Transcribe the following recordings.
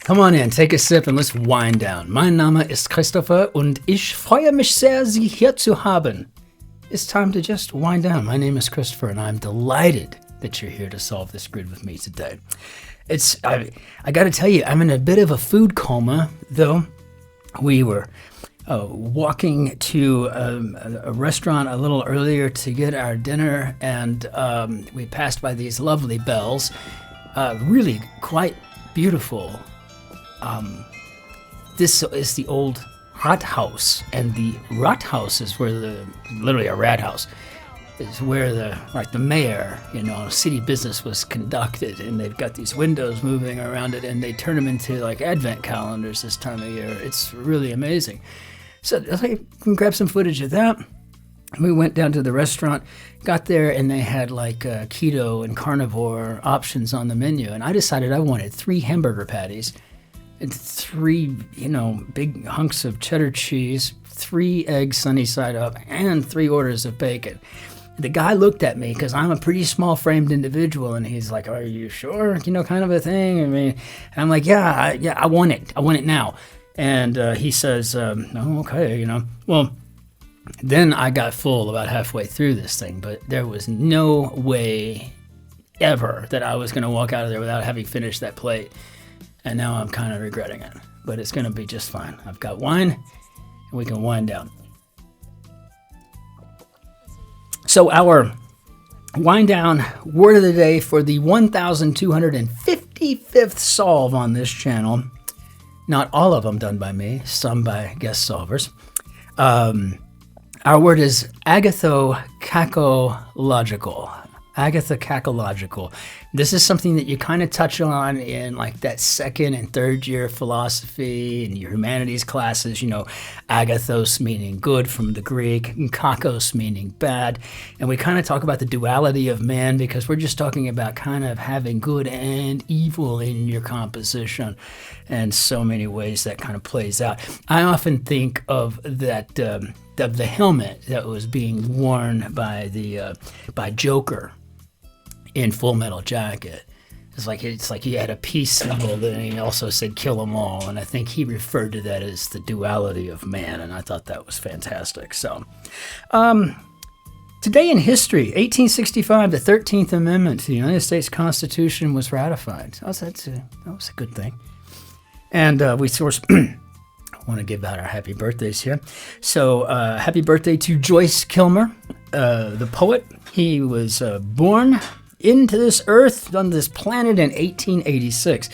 Come on in, take a sip and let's wind down. Mein Name ist Christopher und ich freue mich sehr, Sie hier zu haben. It's time to just wind down. My name is Christopher and I'm delighted that you're here to solve this grid with me today. I got to tell you, I'm in a bit of a food coma, though. We were walking to a restaurant a little earlier to get our dinner, and we passed by these lovely bells, really quite beautiful. This is the old Rathaus, and the Rathaus is where literally a rat house, is where the mayor, city business was conducted, and they've got these windows moving around it, and they turn them into like advent calendars this time of year. It's really amazing. So I can grab some footage of that. We went down to the restaurant, got there, and they had like keto and carnivore options on the menu, and I decided I wanted 3 hamburger patties, and 3, big hunks of cheddar cheese, 3 eggs sunny side up, and 3 orders of bacon. The guy looked at me because I'm a pretty small-framed individual, and he's like, "Are you sure?" Kind of a thing. And I'm like, "Yeah, I want it. I want it now." And he says, "Oh, okay, Well, then I got full about halfway through this thing, but there was no way ever that I was going to walk out of there without having finished that plate. And now I'm kind of regretting it, but it's going to be just fine. I've got wine, and we can wind down. So our wind down word of the day for the 1,255th solve on this channel. Not all of them done by me, some by guest solvers. Our word is agathocacological. Agathocacological. This is something that you kind of touch on in like that 2nd and 3rd year philosophy and your humanities classes. Agathos meaning good from the Greek, and kakos meaning bad. And we kind of talk about the duality of man because we're just talking about kind of having good and evil in your composition, and so many ways that kind of plays out. I often think of that of the helmet that was being worn by Joker in Full Metal Jacket. It's like he had a peace symbol, then he also said "kill them all," and I think he referred to that as the duality of man, and I thought that was fantastic. So, today in history, 1865, the 13th Amendment to the United States Constitution was ratified. So that was a good thing. And we source. Want to give out our happy birthdays here. So happy birthday to Joyce Kilmer, the poet. He was born into this earth, on this planet in 1886.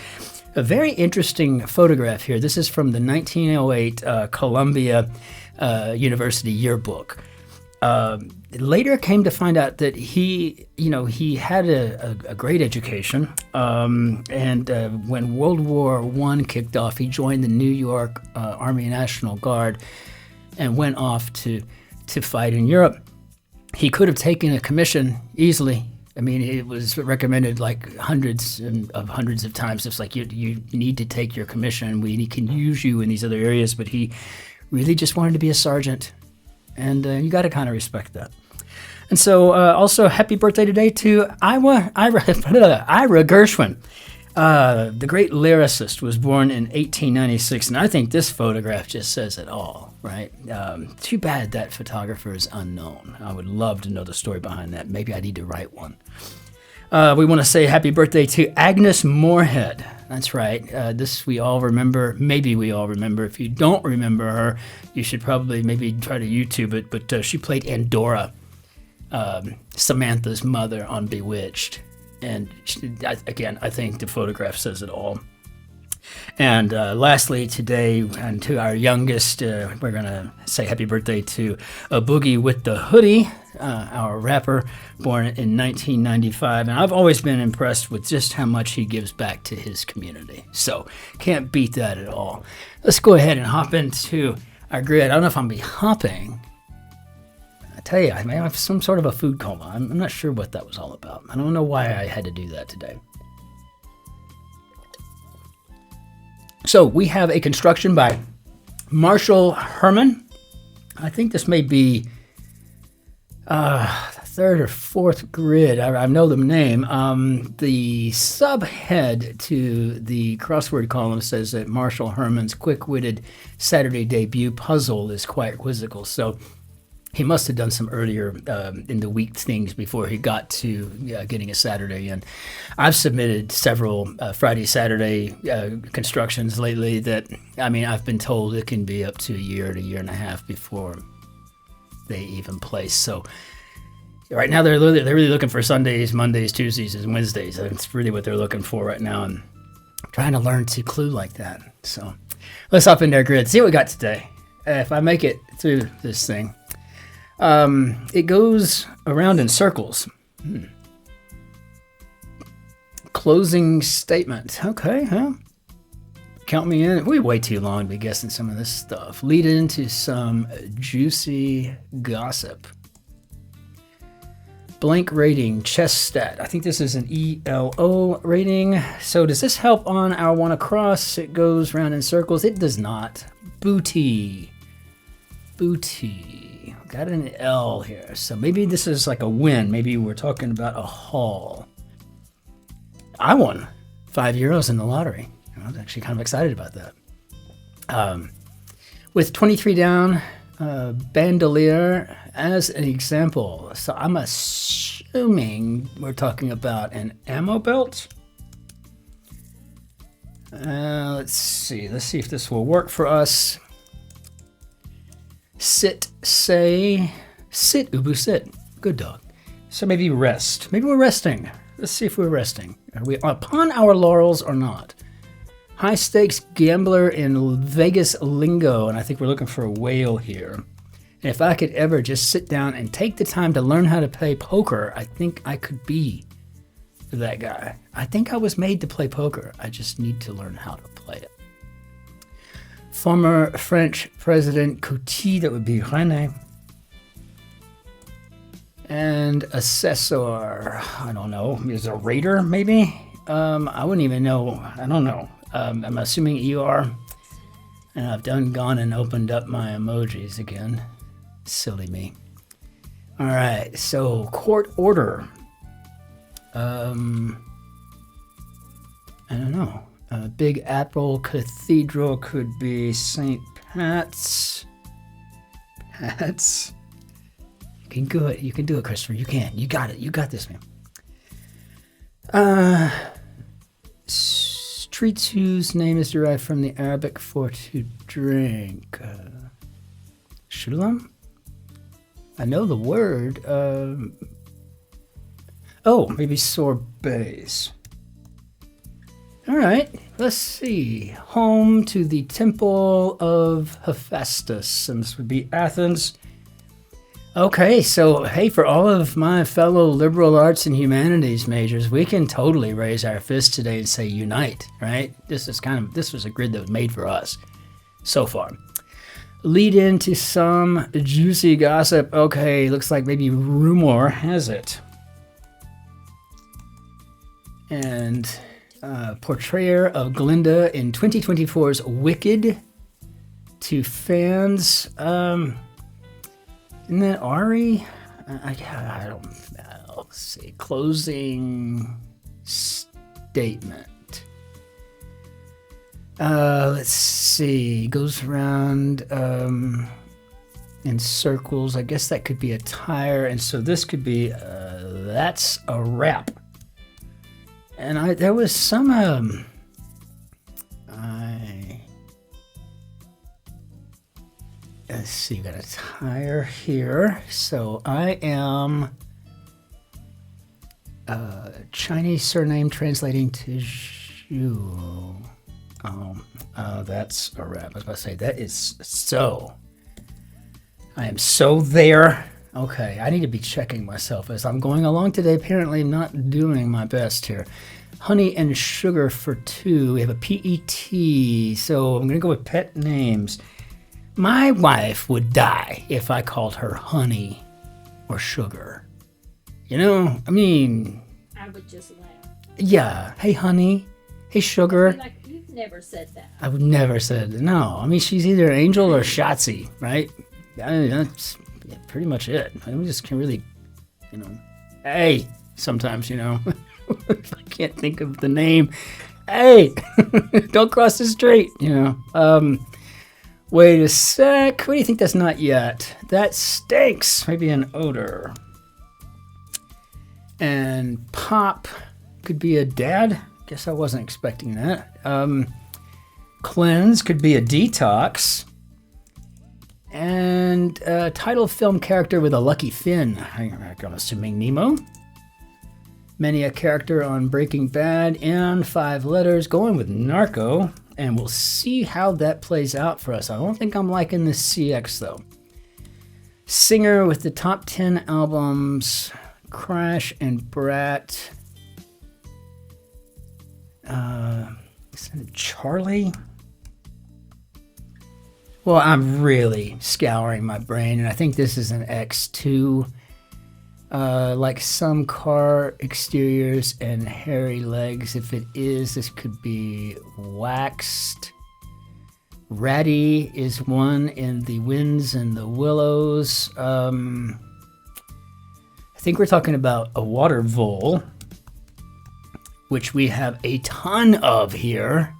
A very interesting photograph here. This is from the 1908 Columbia University yearbook. Later came to find out that he had a great education, and when World War I kicked off, he joined the New York Army National Guard and went off to fight in Europe. He could have taken a commission easily. I mean, it was recommended like hundreds of times. It's like you need to take your commission. We can use you in these other areas, but he really just wanted to be a sergeant. And you got to kind of respect that. And so also happy birthday today to Ira Gershwin. The great lyricist was born in 1896. And I think this photograph just says it all, right? Too bad that photographer is unknown. I would love to know the story behind that. Maybe I need to write one. We want to say happy birthday to Agnes Moorehead. That's right. This we all remember. Maybe we all remember. If you don't remember her, you should probably maybe try to YouTube it. But she played Endora, Samantha's mother on Bewitched. And I think the photograph says it all. And lastly, today, and to our youngest, we're going to say happy birthday to A Boogie with the Hoodie, our rapper, born in 1995. And I've always been impressed with just how much he gives back to his community. So can't beat that at all. Let's go ahead and hop into our grid. I don't know if I'm going to be hopping. I tell you, I may have some sort of a food coma. I'm not sure what that was all about. I don't know why I had to do that today. So we have a construction by Marshall Herrmann. I think this may be the third or fourth grid. I know the name. The subhead to the crossword column says that Marshall Herrmann's quick-witted Saturday debut puzzle is quite quizzical. So he must have done some earlier in the week things before he got to getting a Saturday in. I've submitted several Friday, Saturday constructions lately that, I mean, I've been told it can be up to a year and a half before they even place. So right now they're really looking for Sundays, Mondays, Tuesdays, and Wednesdays. That's really what they're looking for right now. And I'm trying to learn to clue like that. So let's hop in their grid. See what we got today. If I make it through this thing. It goes around in circles. Closing statement. Okay, huh? Count me in. We're way too long to be guessing some of this stuff. Lead into some juicy gossip. Blank rating, chess stat. I think this is an ELO rating. So does this help on our one across? It goes round in circles. It does not. Booty. Booty. Got an L here. So maybe this is like a win. Maybe we're talking about a haul. I won €5 in the lottery. I was actually kind of excited about that. With 23 down, bandolier as an example. So I'm assuming we're talking about an ammo belt. Let's see if this will work for us. Sit, say, sit, Ubu, sit. Good dog. So maybe rest. Maybe we're resting. Let's see if we're resting. Are we upon our laurels or not? High stakes gambler in Vegas lingo, and I think we're looking for a whale here. And if I could ever just sit down and take the time to learn how to play poker, I think I could be that guy. I think I was made to play poker. I just need to learn how to play it. Former French President Coty, that would be René. And assessor, I don't know, is a raider maybe? I wouldn't even know, I don't know. I'm assuming ER. And I've gone and opened up my emojis again. Silly me. All right, so court order. I don't know. Big Apple Cathedral could be St. Pat's. Pat's. You can do it. You can do it, Christopher. You can. You got it. You got this, man. Streets whose name is derived from the Arabic for to drink. Shulam? I know the word. Oh, maybe sorbets. All right, let's see. Home to the Temple of Hephaestus, and this would be Athens. Okay, so hey, for all of my fellow liberal arts and humanities majors, we can totally raise our fist today and say unite, right? This was a grid that was made for us so far. Lead into some juicy gossip. Okay, looks like maybe rumor has it. And portrayer of Glinda in 2024's Wicked to fans. Isn't that Ari? I don't know. Let's see. Closing statement. Let's see. Goes around in circles. I guess that could be a tire. And so this could be, that's a wrap. And there was some, let's see, got a tire here. So I am Chinese surname translating to Zhu. That's a wrap. I was about to say, that is so. I am so there. Okay, I need to be checking myself as I'm going along today. Apparently, I'm not doing my best here. Honey and sugar for 2. We have a PET. So I'm going to go with pet names. My wife would die if I called her honey or sugar. You know, I mean... I would just laugh. Yeah. Hey, honey. Hey, sugar. Like, you've never said that. I would never said that. No. I mean, she's either Angel or Shotzi, right? I mean, that's pretty much it. I mean, we just can really you know. Hey, sometimes, you know, if I can't think of the name. Hey, don't cross the street, you know. Wait a sec. What do you think that's not yet? That stinks. Maybe an odor. And pop could be a dad. Guess I wasn't expecting that. Cleanse could be a detox. And title film character with a lucky fin. I'm assuming Nemo. Many a character on Breaking Bad, and 5 letters, going with Narco, and we'll see how that plays out for us. I don't think I'm liking this CX though. Singer with the top 10 albums, Crash and Brat. Charlie? Well, I'm really scouring my brain, and I think this is an X2. Like some car exteriors and hairy legs. If it is, this could be waxed. Ratty is one in the winds and the willows. I think we're talking about a water vole, which we have a ton of here.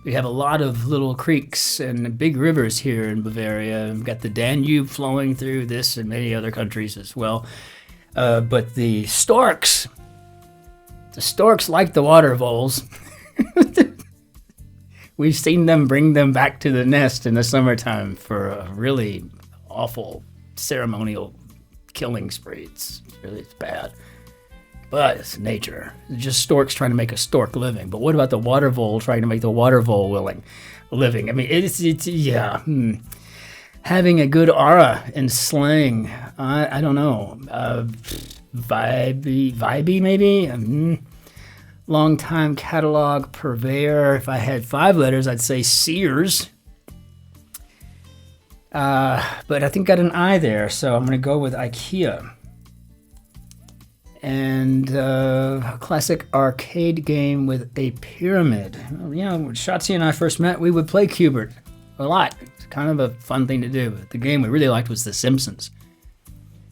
We have a lot of little creeks and big rivers here in Bavaria. We've got the Danube flowing through this and many other countries as well. But the storks like the water voles. We've seen them bring them back to the nest in the summertime for a really awful ceremonial killing spree. It's bad. But it's nature. It's just storks trying to make a stork living. But what about the water vole trying to make the water vole living? I mean, it's yeah. Having a good aura in slang. I don't know. Vibey maybe? Long-time catalog purveyor. If I had 5 letters, I'd say Sears. But I think got an I there, so I'm going to go with IKEA. And a classic arcade game with a pyramid. Well, you know, when Shotzi and I first met, we would play Cubert a lot. It's kind of a fun thing to do. But the game we really liked was The Simpsons.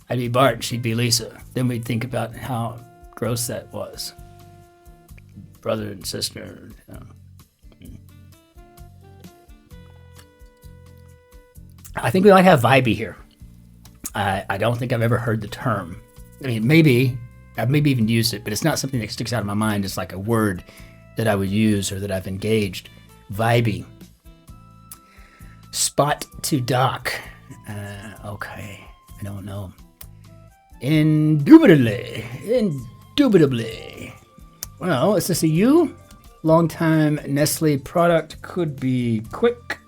I'd be Bart, she'd be Lisa. Then we'd think about how gross that was. Brother and sister. You know. I think we might have vibey here. I don't think I've ever heard the term. I mean, maybe I've maybe even used it, but it's not something that sticks out of my mind. It's like a word that I would use or that I've engaged. Vibey. Spot to dock. Okay, I don't know. Indubitably. Well, is this a U? Long-time Nestle product, could be Quick.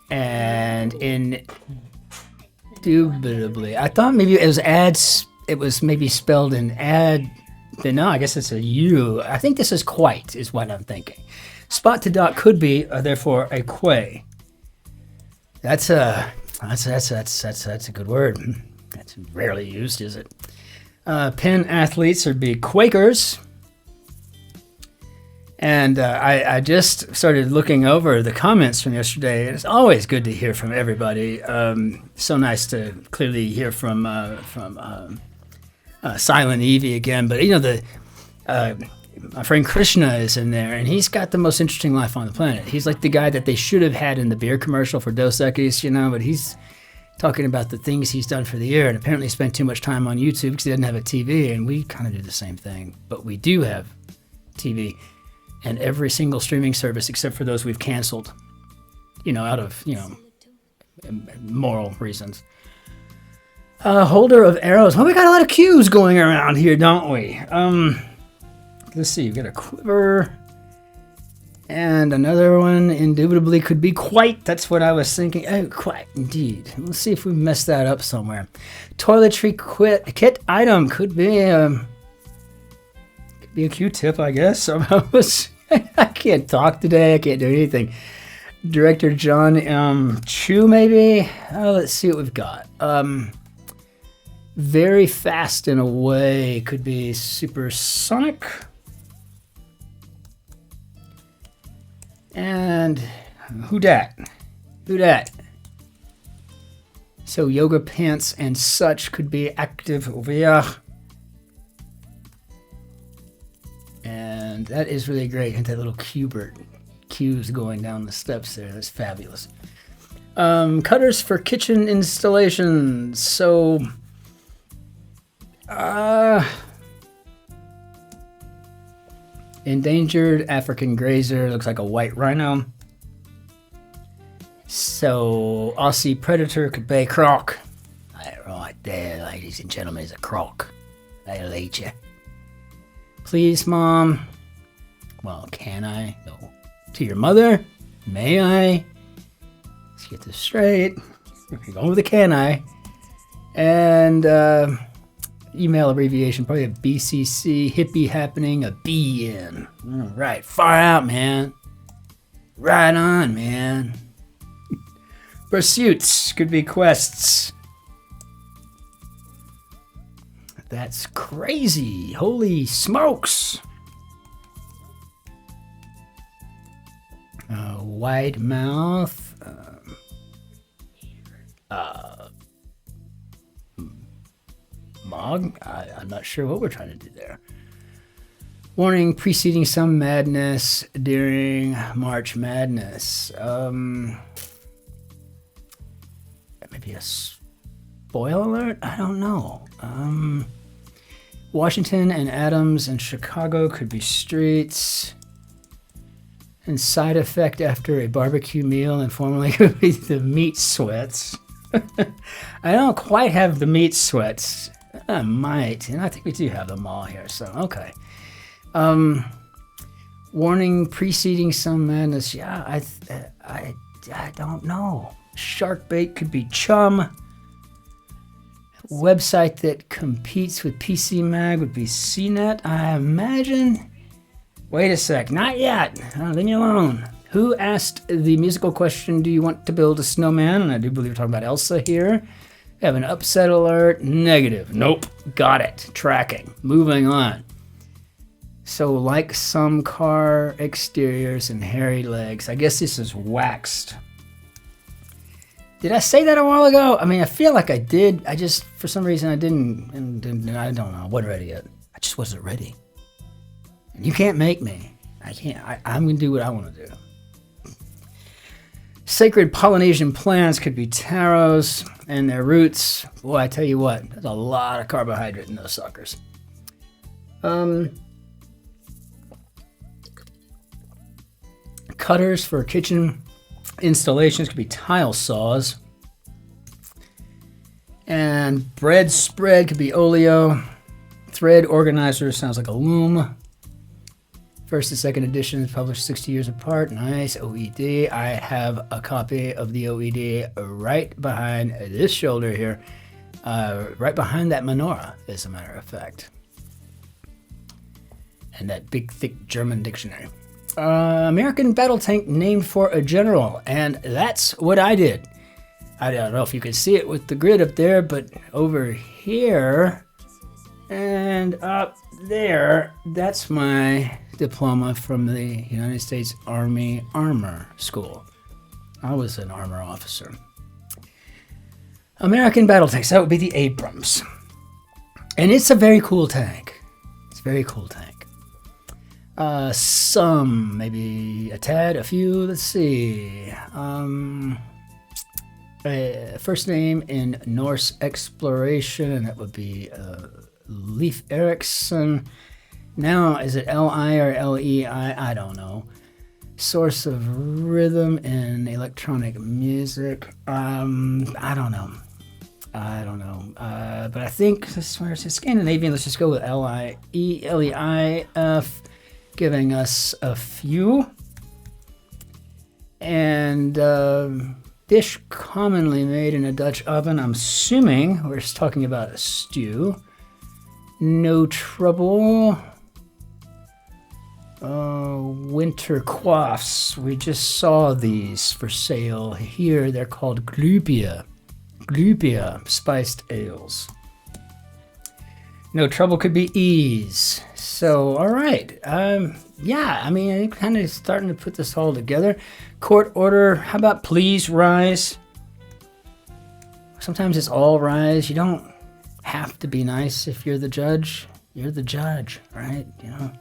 And indubitably. I thought maybe it was ads. It was maybe spelled in ad. But no, I guess it's a U. I think this is quite, is what I'm thinking. Spot to dock could be, therefore, a quay. That's a good word. That's rarely used, is it? Penn athletes would be Quakers. And I just started looking over the comments from yesterday. It's always good to hear from everybody. So nice to clearly hear from Silent Evie again. But, you know, my friend Krishna is in there, and he's got the most interesting life on the planet. He's like the guy that they should have had in the beer commercial for Dos Equis, you know, but he's talking about the things he's done for the year, and apparently spent too much time on YouTube because he doesn't have a TV, and we kind of do the same thing. But we do have TV and every single streaming service except for those we've canceled, you know, out of, you know, moral reasons. Holder of arrows. Well, we got a lot of cues going around here, don't we? Let's see, we've got a quiver. And another one, indubitably, could be quite. That's what I was thinking. Oh, quite, indeed. Let's see if we messed that up somewhere. Toiletry kit item could be a Q-tip, I guess. I can't talk today. I can't do anything. Director John Chu, maybe? Let's see what we've got. Very fast in a way. Could be supersonic. And who dat? So yoga pants and such could be active wear. And that is really great. And that little cues going down the steps there. That's fabulous. Cutters for kitchen installations. So, endangered African grazer. Looks like a white rhino. So, Aussie predator could be croc. That right there, ladies and gentlemen, is a croc. They'll eat you. Please, Mom. Well, can I? No. To your mother? May I? Let's get this straight. We're going with a can I. And email abbreviation, probably a BCC. Hippie happening, a BN. All right, far out, man. Right on, man. Pursuits could be quests. That's crazy. Holy smokes. Wide mouth. Mog? I'm not sure what we're trying to do there. Warning preceding some madness during March Madness. Maybe a spoil alert? I don't know. Washington and Adams and Chicago could be streets. And side effect after a barbecue meal, informally could be the meat sweats. I don't quite have the meat sweats. I might, and I think we do have them all here, so okay. Warning preceding some madness. Yeah, I don't know. Shark bait could be chum. Website that competes with PC Mag would be CNET, I imagine. Wait a sec, not yet. Leave me alone. Who asked the musical question, do you want to build a snowman? And I do believe we're talking about Elsa here. We have an upset alert. Negative. Nope. Got it. Tracking. Moving on. So like some car exteriors and hairy legs. I guess this is waxed. Did I say that a while ago? I mean, I feel like I did. I just, for some reason, I didn't. And I don't know. I wasn't ready yet. I just wasn't ready. You can't make me. I can't. I'm going to do what I want to do. Sacred Polynesian plants could be taros and their roots. Boy, I tell you what, there's a lot of carbohydrate in those suckers. Cutters for kitchen installations could be tile saws. And bread spread could be oleo. Thread organizer sounds like a loom. First and second editions published 60 years apart. Nice. OED. I have a copy of the OED right behind this shoulder here. Right behind that menorah, as a matter of fact. And that big, thick German dictionary. American battle tank named for a general. And that's what I did. I don't know if you can see it with the grid up there, but over here and up there, that's my diploma from the United States Army Armor School. I was an armor officer. American battle tanks, that would be the Abrams. And it's a very cool tank. It's a very cool tank. Some, maybe a tad, a few, let's see. First name in Norse exploration, and that would be Leif Erikson. Now, is it L-I or L-E-I? I don't know. Source of rhythm in electronic music. I don't know. But I think this is Scandinavian. Let's just go with L-I-E-L-E-I-F, giving us a few. And dish commonly made in a Dutch oven. I'm assuming we're just talking about a stew. No trouble. Winter quaffs. We just saw these for sale here. They're called glühbier. Glühbier spiced ales. No trouble could be ease. So, all right. Yeah, I mean, I'm kind of starting to put this all together. Court order. How about please rise? sometimes it's all rise. You don't have to be nice if you're the judge. You're the judge, right? You know,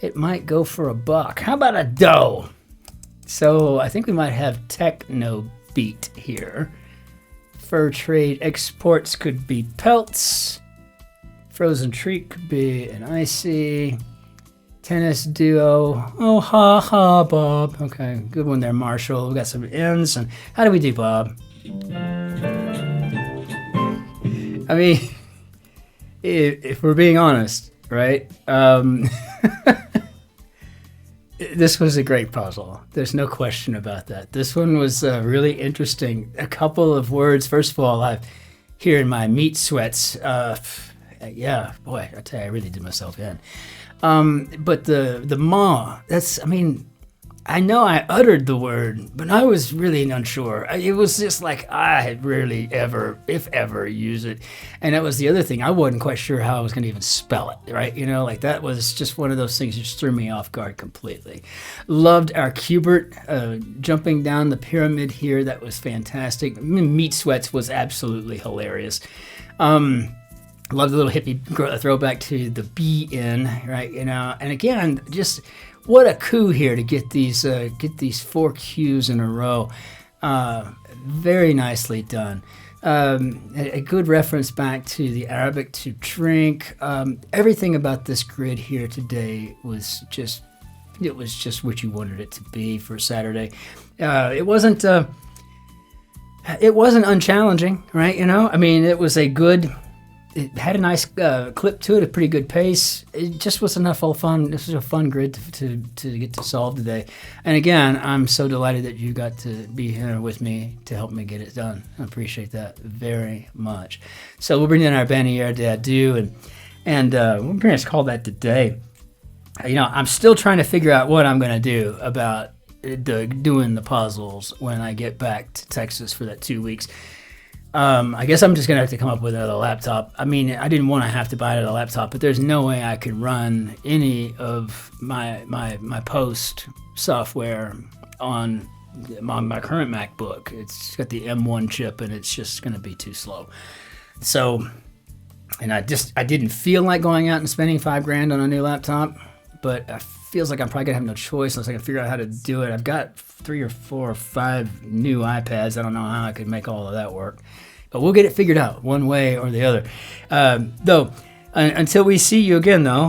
it might go for a buck. How about a dough? So I think we might have techno beat here. Fur trade exports could be pelts. Frozen treat could be an icy. Tennis duo. Oh, ha, ha, Bob. Okay, good one there, Marshall. We got some ends. And how do we do, Bob? I mean, if we're being honest, right? This was a great puzzle. There's no question about that. This one was really interesting. A couple of words. First of all, I'm here in my meat sweats. Yeah, boy, I tell you, I really did myself in. But the ma, that's, I mean, I know I uttered the word, but I was really unsure. It was just like I had rarely ever, if ever, used it. And that was the other thing. I wasn't quite sure how I was going to even spell it, right? You know, like that was just one of those things that just threw me off guard completely. Loved our Cubert jumping down the pyramid here. That was fantastic. Meat Sweats was absolutely hilarious. Love the little hippie throwback to the B-in, right? You know, and again, just what a coup here to get these 4 Qs in a row. Very nicely done. A good reference back to the Arabic to drink. Everything about this grid here today was just what you wanted it to be for Saturday. It wasn't unchallenging, right? You know, I mean, it was it had a nice clip to it, a pretty good pace. It just was enough fun. This was a fun grid to get to solve today. And again, I'm so delighted that you got to be here with me to help me get it done. I appreciate that very much. So we'll bring in our Bannier Dadu, and we're going to call that today. You know, I'm still trying to figure out what I'm going to do about doing the puzzles when I get back to Texas for that 2 weeks. I guess I'm just going to have to come up with another laptop. I mean, I didn't want to have to buy another laptop, but there's no way I could run any of my post software on my current MacBook. It's got the M1 chip, and it's just going to be too slow. So, and I didn't feel like going out and spending $5,000 on a new laptop, but it feels like I'm probably going to have no choice unless I can figure out how to do it. I've got 3 or 4 or 5 new iPads. I don't know how I could make all of that work. But we'll get it figured out one way or the other. Though, until we see you again, though,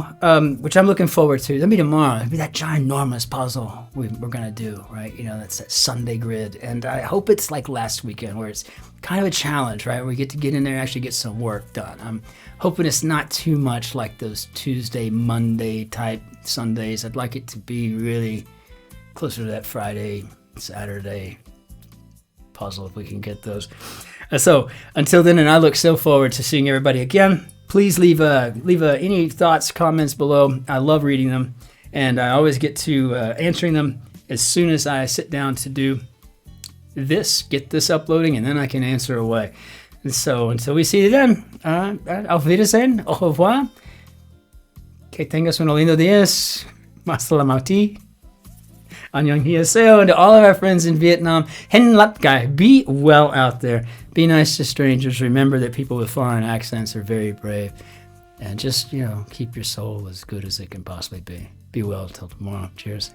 which I'm looking forward to. That'll be tomorrow. It'll be that ginormous puzzle we're going to do, right? You know, that's that Sunday grid. And I hope it's like last weekend where it's kind of a challenge, right? Where we get to get in there and actually get some work done. I'm hoping it's not too much like those Tuesday, Monday type Sundays. I'd like it to be really closer to that Friday, Saturday puzzle if we can get those. So until then, and I look so forward to seeing everybody again. Please leave any thoughts, comments below. I love reading them, and I always get to answering them as soon as I sit down to do this, get this uploading, and then I can answer away. And so until we see you then, auf Wiedersehen, au revoir, que tengas un lindo días, masalamati. Annyeonghaseyo, and to all of our friends in Vietnam, Hen Lat Gai, be well out there. Be nice to strangers. Remember that people with foreign accents are very brave. And just, keep your soul as good as it can possibly be. Be well till tomorrow. Cheers.